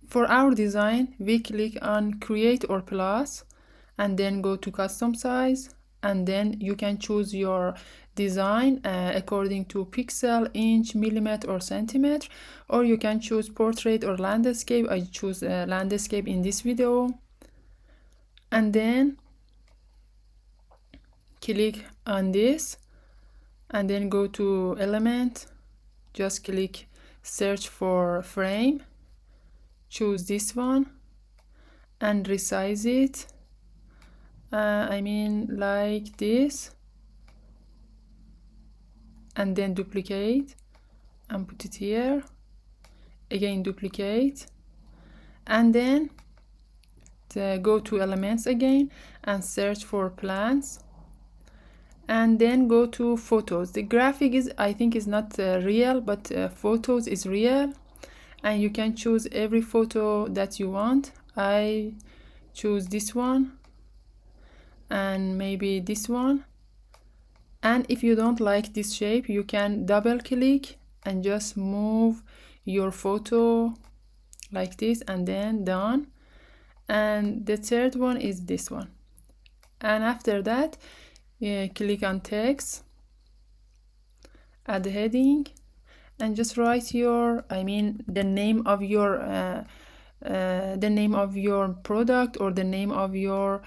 For our design, we click on create or plus and then go to custom size, and then you can choose your design according to pixel, inch, millimeter or centimeter, or you can choose portrait or landscape. I choose landscape in this video, and then click on this and then go to element, just click search for frame, choose this one and resize it. I mean like this, and then duplicate and put it here, again duplicate, and then go to elements again and search for plants, and then go to photos. The graphic is, I think, is not real, but photos is real, and you can choose every photo that you want. I choose this one and maybe this one, and if you don't like this shape, you can double click and just move your photo like this, and then done. And the third one is this one, and after that click on text, add the heading, and just write your, I mean the name of your product, or the name of your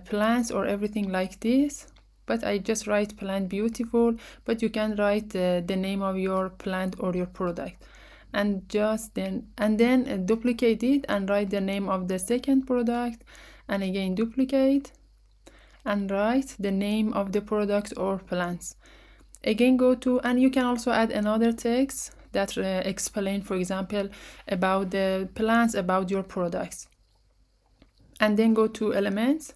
plants, or everything like this. But I just write plant beautiful, but you can write the name of your plant or your product, and just then duplicate it and write the name of the second product, and again duplicate and write the name of the product or plants. Again go to, and you can also add another text that explain, for example, about the plants, about your products. And then go to elements,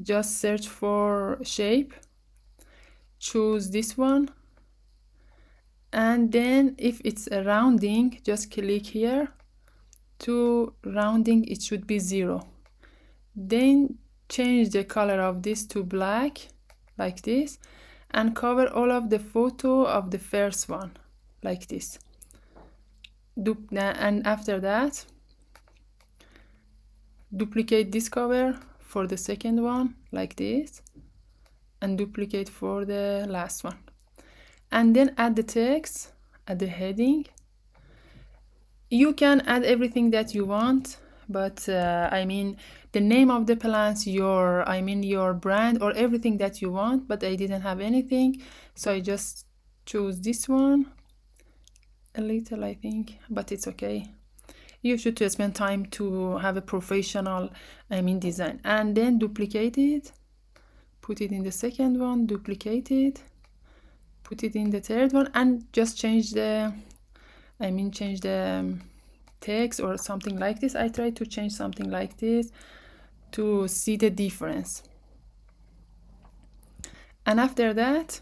just search for shape, choose this one, and then if it's a rounding, just click here to rounding, it should be 0. Then change the color of this to black like this, and cover all of the photo of the first one like this. And after that duplicate this cover for the second one like this, and duplicate for the last one, and then add the text, add the heading. You can add everything that you want, but I mean the name of the plants, your brand, or everything that you want, but I didn't have anything, so I just choose this one a little, I think, but it's okay. You should spend time to have a professional design. And then duplicate it, put it in the second one, duplicate it, put it in the third one, and just change the text or something like this. I try to change something like this to see the difference. And after that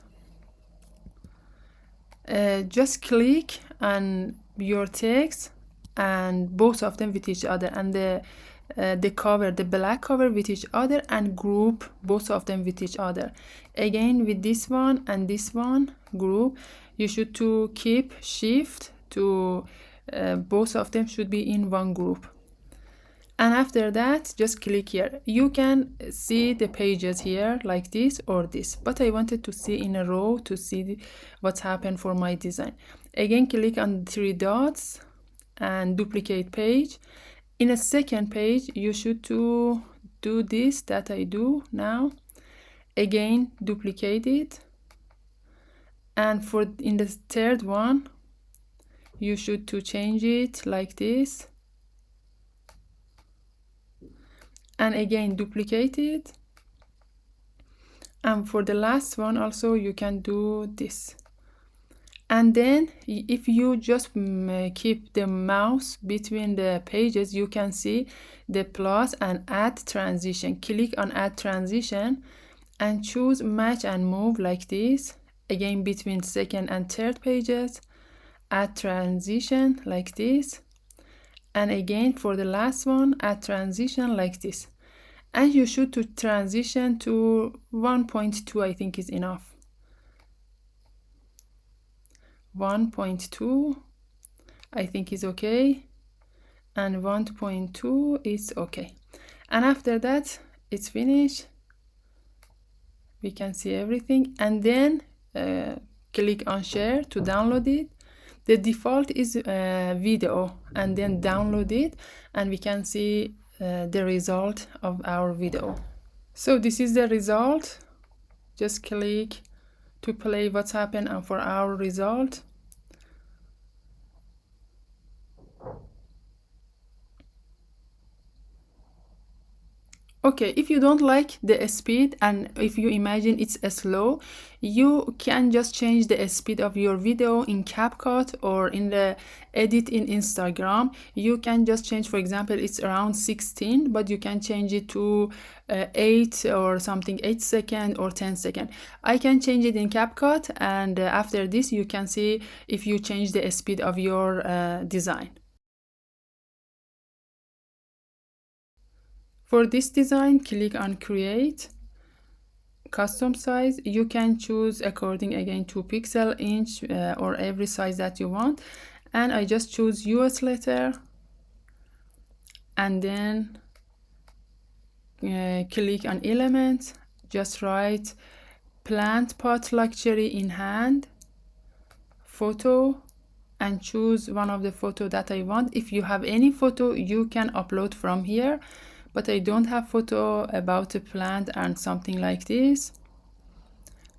just click on your text and both of them with each other, and the cover, the black cover, with each other, and group both of them with each other. Again with this one and this one, group. You should to keep shift to both of them should be in one group. And after that just click here. You can see the pages here like this or this, but I wanted to see in a row to see what's happened for my design. Again click on 3 dots and duplicate page. In a second page you should to do this that I do now. Again duplicate it, and for in the third one you should to change it like this, and again duplicate it, and for the last one also you can do this. And then if you just keep the mouse between the pages, you can see the plus and add transition. Click on add transition and choose match and move like this. Again between second and third pages, add transition like this, and again for the last one add transition like this. And you should to transition to 1.2, I think is enough. 1.2 I think is okay. and 1.2 is okay. And after that it's finished. We can see everything, and then click on share to download it. The default is video, and then download it, and we can see the result of our video. So this is the result. Just click to play what's happened for our result. Okay, if you don't like the speed and if you imagine it's slow, you can just change the speed of your video in CapCut or in the edit in Instagram. You can just change, for example, it's around 16, but you can change it to 8 or something, 8 second or 10 second. I can change it in CapCut, and after this you can see if you change the speed of your design. For this design, click on create, custom size. You can choose according again to pixel, inch, or every size that you want. And I just choose US letter, and then click on element, just write plant pot luxury in hand, photo, and choose one of the photo that I want. If you have any photo, you can upload from here, but I don't have photo about a plant and something like this.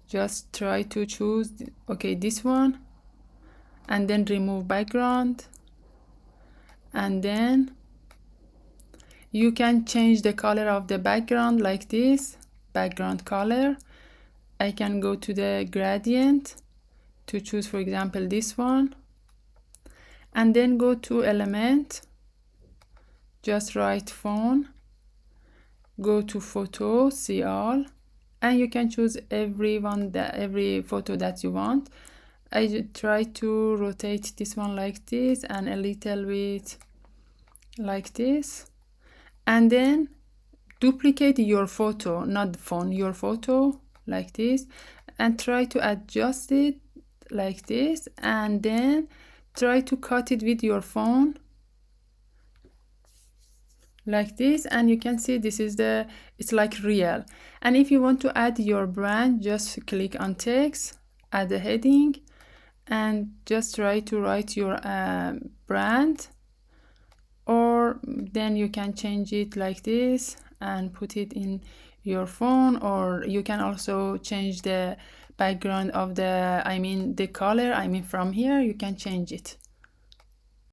Just try to choose, okay, this one, and then remove background, and then you can change the color of the background like this, background color. I can go to the gradient to choose, for example, this one, and then go to element, just write phone, go to photo, see all, and you can choose every photo that you want. I try to rotate this one like this and a little bit like this, and then duplicate your photo, not the phone, your photo like this, and try to adjust it like this, and then try to cut it with your phone like this, and you can see this is it's like real. And if you want to add your brand, just click on text, add a heading, and just try to write your brand, or then you can change it like this and put it in your phone, or you can also change the background of the, the color, from here you can change it.